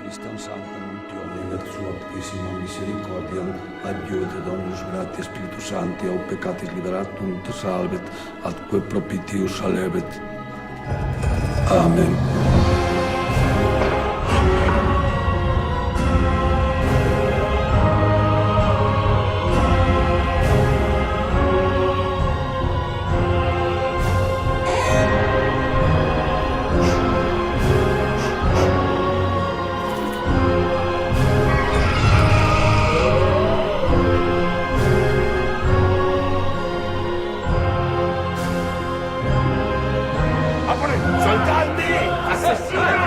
Cristian Sancta Untione, et sua optissima misericordiam, adiuta Dominus gratia Spiritus Sancti, au peccatis liberatum te salvet, atque propitius salebet. Amen. Soldati! Assassini!